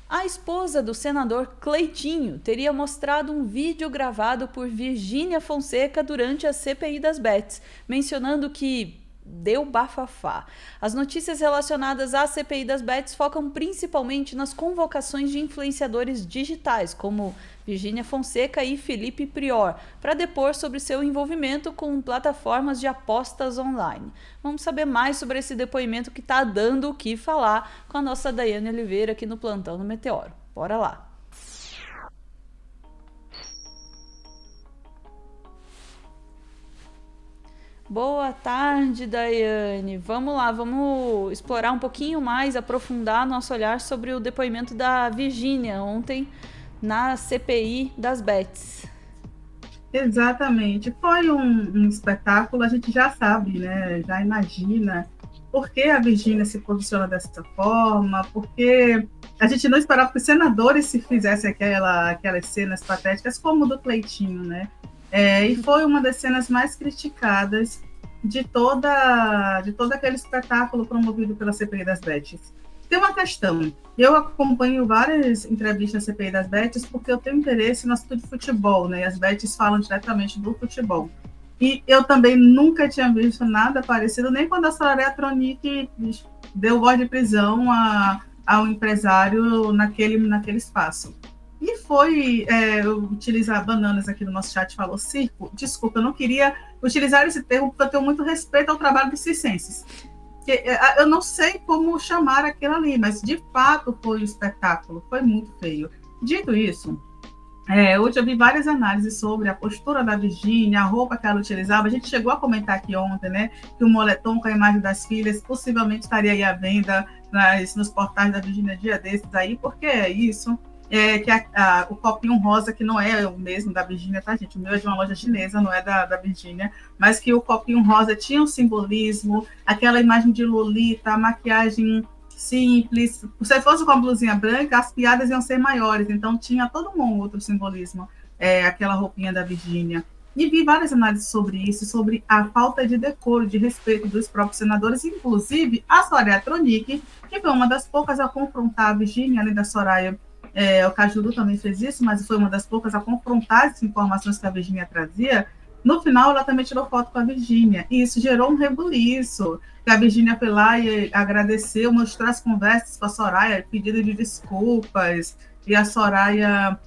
A esposa do senador Cleitinho teria mostrado um vídeo gravado por Virgínia Fonseca durante a CPI das Bets, mencionando que deu bafafá. As notícias relacionadas à CPI das Bets focam principalmente nas convocações de influenciadores digitais, como Virgínia Fonseca e Felipe Prior, para depor sobre seu envolvimento com plataformas de apostas online. Vamos saber mais sobre esse depoimento que está dando o que falar com a nossa Daiane Oliveira aqui no Plantão do Meteoro. Bora lá! Boa tarde, Daiane. Vamos lá, vamos explorar um pouquinho mais, aprofundar nosso olhar sobre o depoimento da Virgínia ontem na CPI das Bets. Exatamente. Foi um espetáculo, a gente já sabe, né? Já imagina por que a Virgínia se posiciona dessa forma, porque a gente não esperava que os senadores se fizessem aquelas cenas patéticas como o do Cleitinho, né? E foi uma das cenas mais criticadas de todo aquele espetáculo promovido pela CPI das Bets. Tem uma questão. Eu acompanho várias entrevistas na CPI das Bets porque eu tenho interesse no assunto de futebol, né? E as Bets falam diretamente do futebol. E eu também nunca tinha visto nada parecido, nem quando a Soraya Tronic deu voz de prisão ao empresário naquele espaço. E foi utilizar bananas aqui no nosso chat, falou circo. Desculpa, eu não queria utilizar esse termo porque eu tenho muito respeito ao trabalho dos circenses. Eu não sei como chamar aquilo ali, mas de fato foi um espetáculo, foi muito feio. Dito isso, hoje eu vi várias análises sobre a postura da Virgínia, a roupa que ela utilizava. A gente chegou a comentar aqui ontem, né, que o moletom com a imagem das filhas possivelmente estaria aí à venda nos portais da Virgínia dia desses aí, porque é isso. O copinho rosa, que não é o mesmo da Virgínia, tá, gente? O meu é de uma loja chinesa, não é da Virgínia, mas que o copinho rosa tinha um simbolismo, aquela imagem de Lolita, a maquiagem simples. Se fosse com a blusinha branca, as piadas iam ser maiores, então tinha todo um outro simbolismo, aquela roupinha da Virgínia. E vi várias análises sobre isso, sobre a falta de decoro, de respeito dos próprios senadores, inclusive a Soraya Tronic, que foi uma das poucas a confrontar a Virgínia, além da Soraya. O Cajuru também fez isso, mas foi uma das poucas a confrontar as informações que a Virgínia trazia. No final, ela também tirou foto com a Virgínia, e isso gerou um rebuliço. A Virgínia foi lá e agradeceu, mostrou as conversas com a Soraya, pedido de desculpas, e a Soraya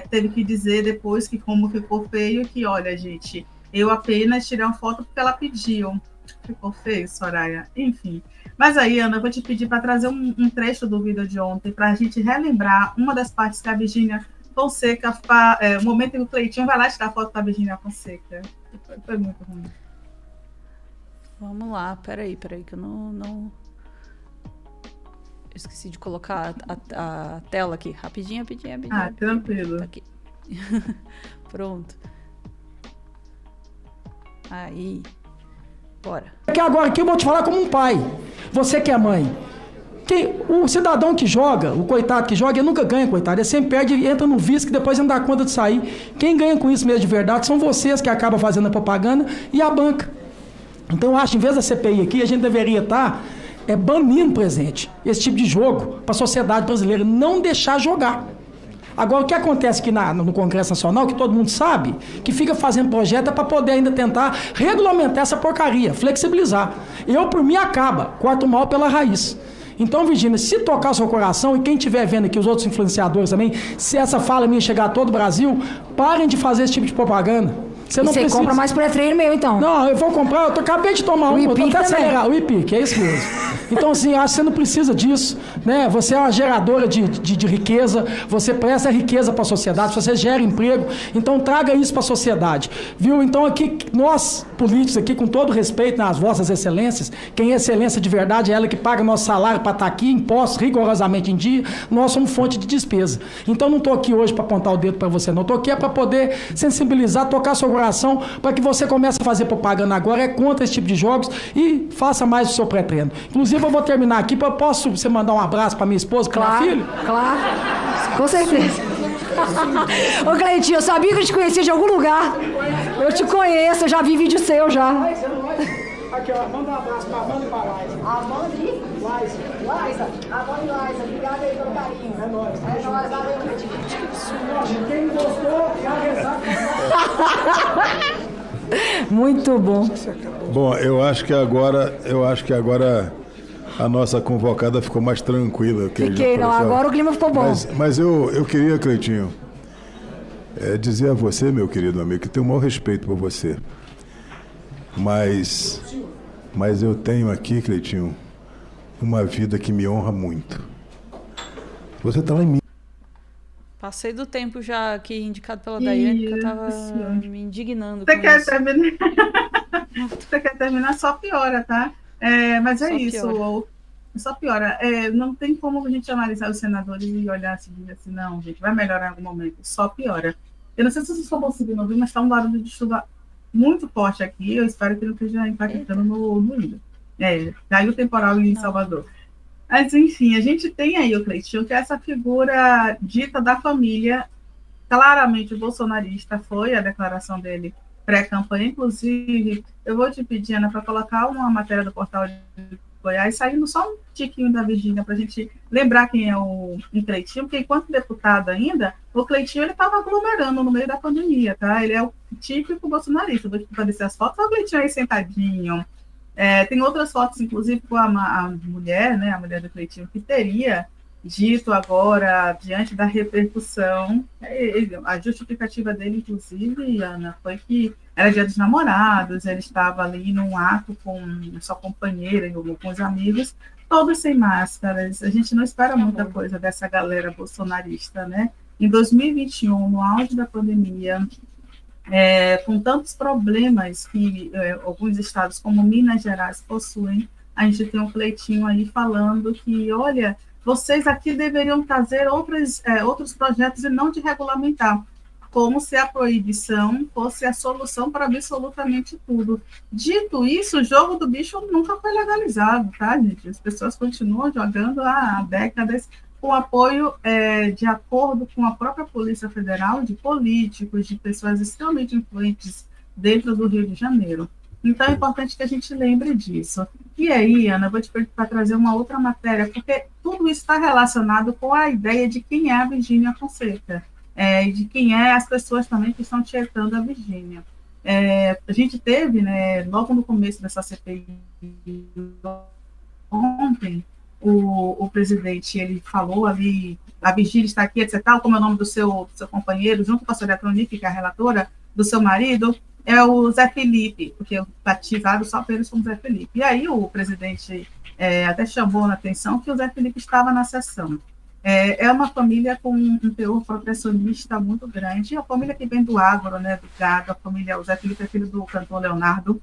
teve que dizer depois que como ficou feio, que olha, gente, eu apenas tirei uma foto porque ela pediu. Ficou feio, Soraya. Enfim. Mas aí, Ana, eu vou te pedir para trazer um trecho do vídeo de ontem, para a gente relembrar uma das partes que a Virgínia Fonseca, o momento em que o Cleitinho vai lá tirar foto da Virgínia Fonseca. Foi muito ruim. Vamos lá, peraí, que eu não... Eu esqueci de colocar a tela aqui. Rapidinho. Ah, tranquilo. Tá aqui. Pronto. Aí... Bora. Porque agora aqui eu vou te falar como um pai. Você que é mãe. O cidadão que joga, o coitado que joga, ele nunca ganha, coitado. Ele sempre perde e entra no vício que depois não dá conta de sair. Quem ganha com isso mesmo de verdade são vocês que acabam fazendo a propaganda e a banca. Então eu acho, em vez da CPI aqui, a gente deveria estar banindo presente esse tipo de jogo para a sociedade brasileira. Não deixar jogar. Agora, o que acontece aqui no Congresso Nacional, que todo mundo sabe, que fica fazendo projeto para poder ainda tentar regulamentar essa porcaria, flexibilizar. Eu, por mim, corto mal pela raiz. Então, Virgínia, se tocar o seu coração, e quem estiver vendo aqui, os outros influenciadores também, se essa fala minha chegar a todo o Brasil, parem de fazer esse tipo de propaganda. Você não precisa... compra mais pré-treino meu, então? Não, eu vou comprar, acabei de tomar um, eu tô até acelerar, o IPIC, é isso mesmo. Então, assim, acho que você não precisa disso, né? Você é uma geradora de riqueza, você presta riqueza para a sociedade, você gera emprego, então traga isso para a sociedade, viu? Então, aqui, nós, políticos aqui, com todo respeito nas vossas excelências, quem é excelência de verdade é ela que paga nosso salário para estar aqui, impostos rigorosamente em dia, nós somos fonte de despesa. Então, não estou aqui hoje para apontar o dedo para você, não. Estou aqui para poder sensibilizar, tocar seu coração, para que você comece a fazer propaganda agora, contra esse tipo de jogos e faça mais o seu pré-treino. Inclusive, eu vou terminar aqui, posso você mandar um abraço para minha esposa, para minha filha? Claro, com certeza. Ô, Cleitinho, eu sabia que eu te conhecia de algum lugar. Eu te conheço, eu já vi vídeo seu já. Aqui, ó, manda um abraço para Amanda e para a Laís. Amanda e? Laís. Bom demais, obrigado aí pelo carinho. É nóis, valeu, Cleitinho. Quem gostou, já resaca. Muito bom. Bom, eu acho que agora a nossa convocada ficou mais tranquila. Fiquei, não, agora o clima ficou bom. Mas eu queria, Cleitinho, dizer a você, meu querido amigo, que tenho o maior respeito por você. Mas eu tenho aqui, Cleitinho, uma vida que me honra muito. Você está lá em mim. Passei do tempo já aqui indicado pela Daiane, que eu tava me indignando Você com quer isso. terminar? Você quer terminar, só piora, tá? Mas é Só isso, piora. só piora. Não tem como a gente analisar os senadores e olhar assim, e dizer assim, não, gente, vai melhorar em algum momento, só piora. Eu não sei se vocês estão conseguindo ouvir, mas está um barulho de chuva muito forte aqui, eu espero que não esteja impactando no Rio. Caiu o temporal em Salvador. Mas, enfim, a gente tem aí o Cleitinho, que é essa figura dita da família, claramente bolsonarista, foi a declaração dele pré-campanha. Inclusive, eu vou te pedir, Ana, para colocar uma matéria do portal de Goiás, saindo só um tiquinho da Virgínia, para a gente lembrar quem é o Cleitinho, porque enquanto deputado ainda, o Cleitinho estava aglomerando no meio da pandemia, tá? Ele é o típico bolsonarista. Vou te aparecer as fotos, olha o Cleitinho aí sentadinho. Tem outras fotos, inclusive, com a mulher, né, a mulher do Cleitinho, que teria dito agora, diante da repercussão, a justificativa dele, inclusive, Ana, foi que era dia dos namorados, ele estava ali num ato com sua companheira, com os amigos, todos sem máscaras. A gente não espera muita coisa dessa galera bolsonarista, né? Em 2021, no auge da pandemia, com tantos problemas que alguns estados, como Minas Gerais, possuem, a gente tem um Cleitinho aí falando que, olha, vocês aqui deveriam trazer outros projetos e não de regulamentar, como se a proibição fosse a solução para absolutamente tudo. Dito isso, o jogo do bicho nunca foi legalizado, tá, gente? As pessoas continuam jogando há décadas com apoio, de acordo com a própria Polícia Federal, de políticos, de pessoas extremamente influentes dentro do Rio de Janeiro. Então, é importante que a gente lembre disso. E aí, Ana, eu vou te pedir para trazer uma outra matéria, porque tudo isso está relacionado com a ideia de quem é a Virgínia Fonseca, e de quem é as pessoas também que estão tietando a Virgínia. A gente teve, né, logo no começo dessa CPI, ontem, o presidente, ele falou ali, a Virgínia está aqui, etc., como é o nome do seu companheiro, junto com a Sônia Tronic, que é a relatora, do seu marido, é o Zé Felipe, porque eu batizado só por eles como Zé Felipe. E aí o presidente até chamou a atenção que o Zé Felipe estava na sessão. É uma família com um teor protecionista muito grande, a família que vem do agro, né, do gado, a família, o Zé Felipe é filho do cantor Leonardo,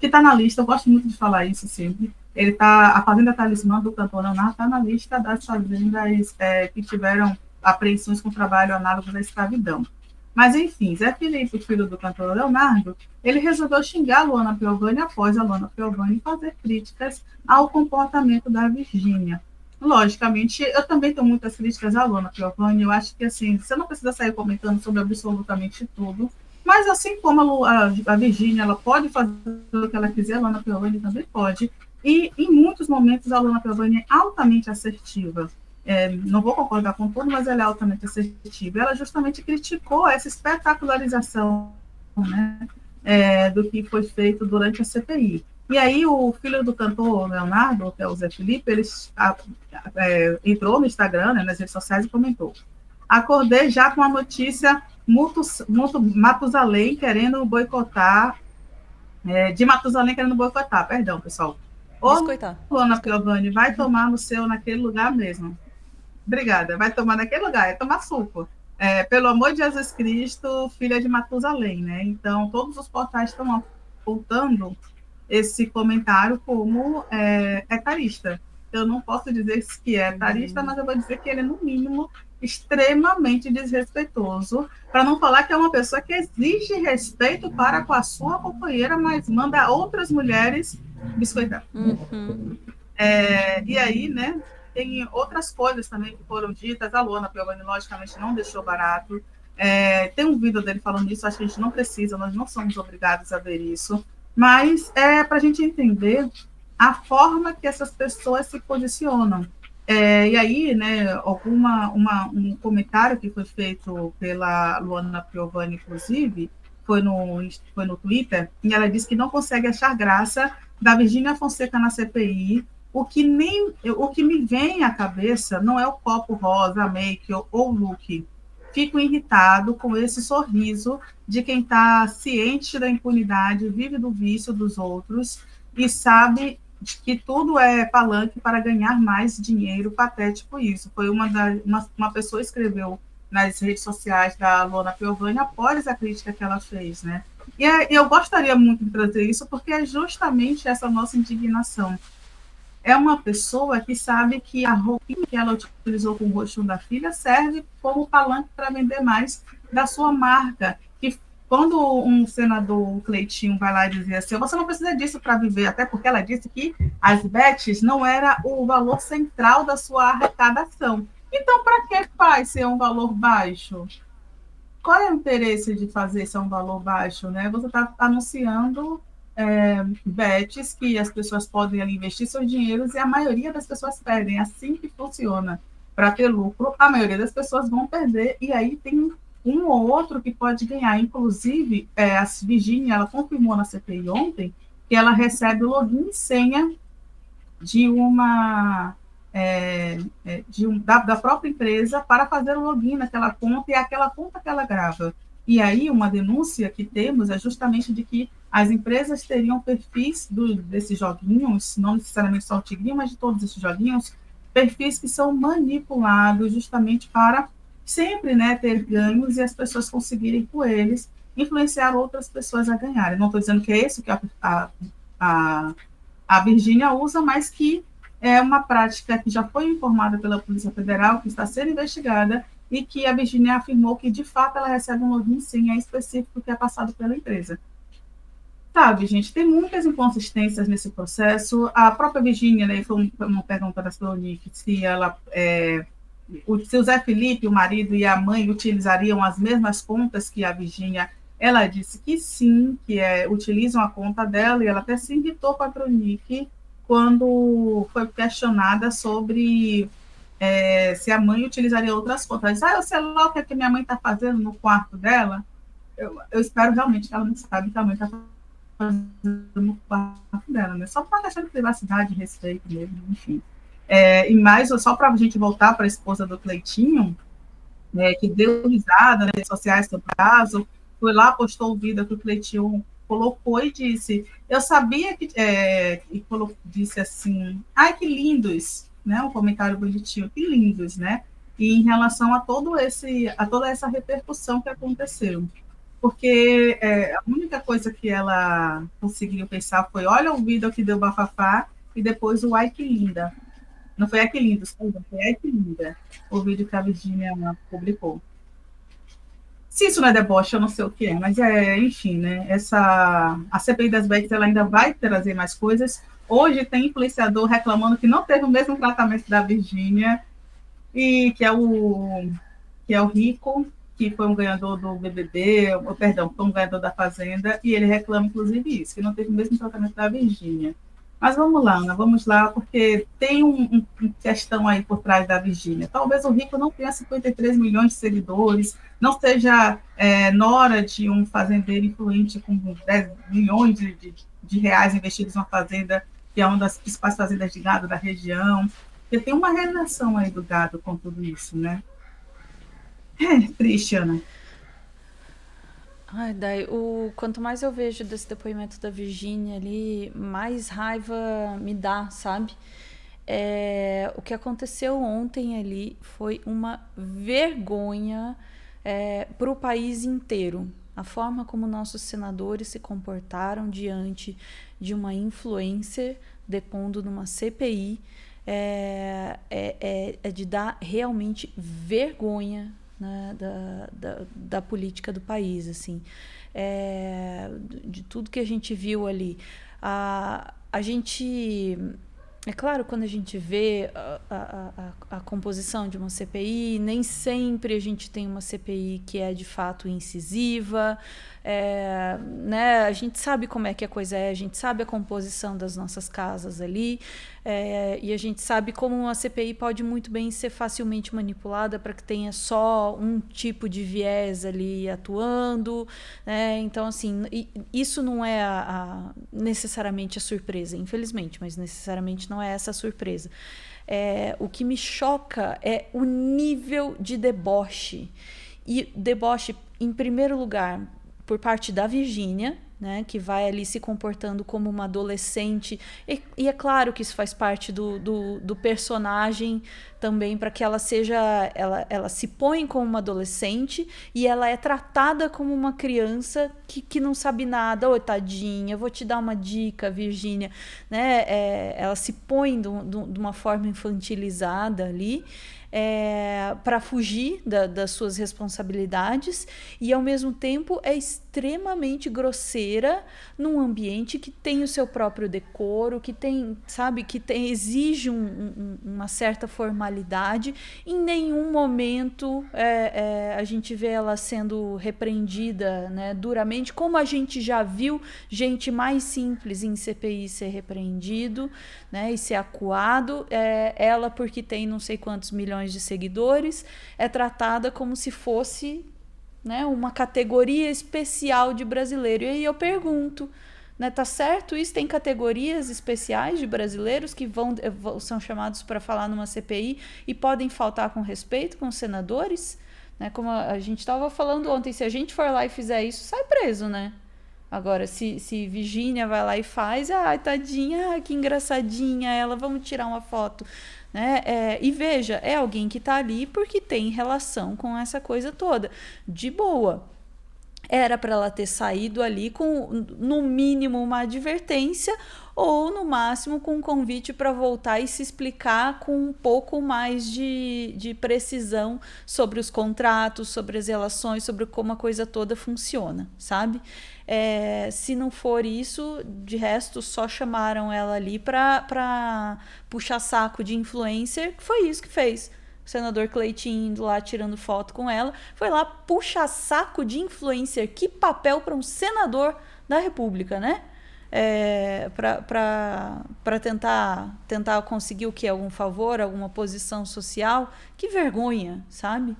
que está na lista, eu gosto muito de falar isso sempre. A Fazenda Talismã do cantor Leonardo está na lista das fazendas que tiveram apreensões com trabalho análogo à escravidão. Mas, enfim, Zé Felipe, filho do cantor Leonardo, ele resolveu xingar a Luana Piovani após a Luana Piovani fazer críticas ao comportamento da Virgínia. Logicamente, eu também tenho muitas críticas à Luana Piovani, eu acho que, assim, você não precisa sair comentando sobre absolutamente tudo, mas, assim como a Virgínia, ela pode fazer o que ela quiser, a Luana Piovani também pode, e, em muitos momentos, a Luana Piovani é altamente assertiva. Não vou concordar com tudo, mas ela é altamente assertiva. Ela justamente criticou essa espetacularização, né, do que foi feito durante a CPI. E aí o filho do cantor Leonardo, que é o Zé Felipe, ele entrou no Instagram, né, nas redes sociais, e comentou: acordei já com a notícia Matusalém querendo boicotar, perdão, pessoal. Luana Piovani, vai tomar naquele lugar mesmo. Obrigada. Vai tomar naquele lugar, é tomar suco. Pelo amor de Jesus Cristo, filha de Matusalém, né? Então, todos os portais estão apontando esse comentário como etarista. Eu não posso dizer que é etarista, mas eu vou dizer que ele é, no mínimo, extremamente desrespeitoso, para não falar que é uma pessoa que exige respeito para com a sua companheira, mas manda outras mulheres biscoitar. Uhum. E aí, né, tem outras coisas também que foram ditas. A Luana Piovani, logicamente, não deixou barato. Tem um vídeo dele falando isso, acho que a gente não precisa, nós não somos obrigados a ver isso, mas para a gente entender a forma que essas pessoas se posicionam. E aí, né, um comentário que foi feito pela Luana Piovani, inclusive, foi no Twitter, e ela disse que não consegue achar graça da Virgínia Fonseca na CPI. O que me vem à cabeça não é o copo rosa, a make ou o look. Fico irritado com esse sorriso de quem está ciente da impunidade, vive do vício dos outros e sabe que tudo é palanque para ganhar mais dinheiro, patético isso. Foi uma pessoa escreveu nas redes sociais da Luana Piovani após a crítica que ela fez, né? E eu gostaria muito de trazer isso porque é justamente essa nossa indignação. É uma pessoa que sabe que a roupinha que ela utilizou com o rostinho da filha serve como palanque para vender mais da sua marca. Que quando um senador, o Cleitinho, vai lá e dizer assim, você não precisa disso para viver, até porque ela disse que as bets não era o valor central da sua arrecadação. Então, para que faz ser um valor baixo? Qual é o interesse de fazer ser um valor baixo, né? Você está anunciando bets que as pessoas podem ali investir seus dinheiros e a maioria das pessoas perdem. É assim que funciona. Para ter lucro, a maioria das pessoas vão perder e aí tem um ou outro que pode ganhar. Inclusive, a Virginia, ela confirmou na CPI ontem que ela recebe o login e senha de da própria empresa para fazer o login naquela conta e é aquela conta que ela grava. E aí uma denúncia que temos é justamente de que as empresas teriam perfis desses joguinhos, não necessariamente só o Tigrinho, mas de todos esses joguinhos, perfis que são manipulados justamente para sempre, né, ter ganhos e as pessoas conseguirem com eles influenciar outras pessoas a ganharem. Não estou dizendo que é isso que a Virgínia usa, mas que é uma prática que já foi informada pela Polícia Federal, que está sendo investigada, e que a Virgínia afirmou que, de fato, ela recebe um login sim, específico que é passado pela empresa. Sabe, gente, tem muitas inconsistências nesse processo. A própria Virgínia, né, foi uma pergunta da Slonick, se o Zé Felipe, o marido e a mãe utilizariam as mesmas contas que a Virgínia. Ela disse que sim, que utilizam a conta dela, e ela até se irritou com a Tronic quando foi questionada sobre se a mãe utilizaria outras contas. Ela disse, eu sei lá o que, minha mãe está fazendo no quarto dela. Eu espero realmente que ela não sabe que a mãe está fazendo no quarto dela, né? Só para questão de privacidade e respeito mesmo, enfim. E mais, só para a gente voltar para a esposa do Cleitinho, que deu risada nas redes sociais sobre o caso, foi lá, postou o vídeo que o Cleitinho colocou e disse, eu sabia que, disse assim, ai, que lindos, né, um comentário bonitinho, que lindos, né, e em relação a toda essa repercussão que aconteceu, porque a única coisa que ela conseguiu pensar foi, olha o vídeo que deu bafafá, e depois o ai, que linda, não foi ai, que lindos, foi ai, que linda, o vídeo que a Virgínia publicou. Se isso não é deboche, eu não sei o que é, mas enfim, né? A CPI das bets ela ainda vai trazer mais coisas. Hoje tem influenciador reclamando que não teve o mesmo tratamento da Virgínia, e que é o Rico, que foi um ganhador do BBB, foi um ganhador da Fazenda, e ele reclama, inclusive, isso, que não teve o mesmo tratamento da Virgínia. Mas vamos lá, Ana, vamos lá, porque tem uma questão aí por trás da Virgínia. Talvez o Rico não tenha 53 milhões de seguidores, não seja nora de um fazendeiro influente com 10 milhões de reais investidos numa fazenda, que é uma das principais fazendas de gado da região. Porque tem uma relação aí do gado com tudo isso, né? Triste, Ana. Ai, Dai, quanto mais eu vejo desse depoimento da Virgínia ali, mais raiva me dá, sabe? O que aconteceu ontem ali foi uma vergonha para o país inteiro. A forma como nossos senadores se comportaram diante de uma influencer depondo numa CPI é de dar realmente vergonha, né, da política do país, assim, de tudo que a gente viu ali. A gente, é claro, quando a gente vê a composição de uma CPI, nem sempre a gente tem uma CPI que é de fato incisiva, né, a gente sabe como é que a coisa é, a gente sabe a composição das nossas casas ali, e a gente sabe como uma CPI pode muito bem ser facilmente manipulada para que tenha só um tipo de viés ali atuando, né? Então, assim, isso não é necessariamente a surpresa, infelizmente, mas necessariamente não é essa a surpresa. O que me choca é o nível de deboche. E deboche, em primeiro lugar, por parte da Virgínia, né, que vai ali se comportando como uma adolescente. E é claro que isso faz parte do personagem também, para que ela seja... Ela se põe como uma adolescente e ela é tratada como uma criança que não sabe nada. Ô, tadinha, vou te dar uma dica, Virgínia. Né? Ela se põe de uma forma infantilizada ali, para fugir das suas responsabilidades, e ao mesmo tempo é extremamente grosseira num ambiente que tem o seu próprio decoro, que tem, sabe, exige uma certa formalidade. Em nenhum momento a gente vê ela sendo repreendida, né, duramente, como a gente já viu gente mais simples em CPI ser repreendido, né, e ser acuado. Ela, porque tem não sei quantos milhões de seguidores, é tratada como se fosse, né, uma categoria especial de brasileiro. E aí eu pergunto, né, tá certo isso? Tem categorias especiais de brasileiros que são chamados para falar numa CPI e podem faltar com respeito com os senadores? Né, como a gente estava falando ontem, se a gente for lá e fizer isso, sai preso, né? Agora, se Virgínia vai lá e faz, tadinha, que engraçadinha ela, vamos tirar uma foto. Né? E veja, é alguém que está ali porque tem relação com essa coisa toda. De boa. Era para ela ter saído ali com, no mínimo, uma advertência, ou no máximo com um convite para voltar e se explicar com um pouco mais de precisão sobre os contratos, sobre as relações, sobre como a coisa toda funciona, sabe? Se não for isso, de resto, só chamaram ela ali para puxar saco de influencer, que foi isso que fez. O senador Cleitinho indo lá tirando foto com ela, foi lá puxar saco de influencer. Que papel para um senador da República, né? Para tentar conseguir o quê? Algum favor, alguma posição social. Que vergonha, sabe?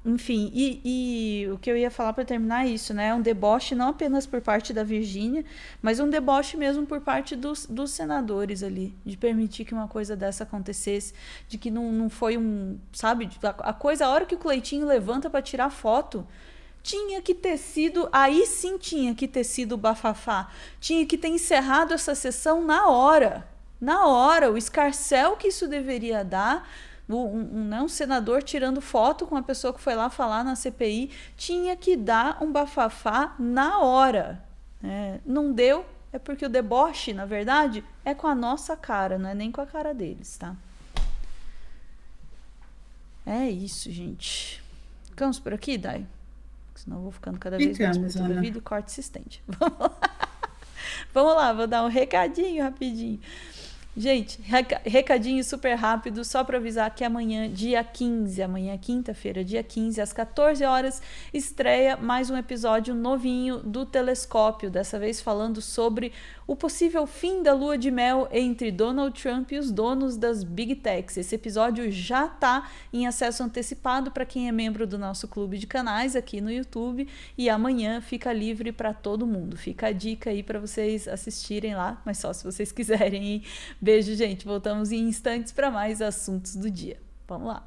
Enfim, e o que eu ia falar para terminar é isso, né? Um deboche não apenas por parte da Virgínia, mas um deboche mesmo por parte dos senadores ali, de permitir que uma coisa dessa acontecesse, de que não foi sabe, a hora que o Cleitinho levanta para tirar foto, tinha que ter sido, aí sim tinha que ter sido bafafá, tinha que ter encerrado essa sessão na hora, o escarcéu que isso deveria dar. Um senador tirando foto com a pessoa que foi lá falar na CPI, tinha que dar um bafafá na hora. Não deu, é porque o deboche, na verdade, é com a nossa cara, não é nem com a cara deles, tá? É isso, gente. Ficamos por aqui, Dai? Senão eu vou ficando cada vez mais puta da vida e corte se estende. Vamos lá, vou dar um recadinho rapidinho. Gente, recadinho super rápido, só para avisar que amanhã, dia 15, amanhã quinta-feira, dia 15, às 14 horas, estreia mais um episódio novinho do Telescópio, dessa vez falando sobre o possível fim da lua de mel entre Donald Trump e os donos das Big Techs. Esse episódio já está em acesso antecipado para quem é membro do nosso clube de canais aqui no YouTube, e amanhã fica livre para todo mundo. Fica a dica aí para vocês assistirem lá, mas só se vocês quiserem, hein? Beijo, gente. Voltamos em instantes para mais assuntos do dia. Vamos lá.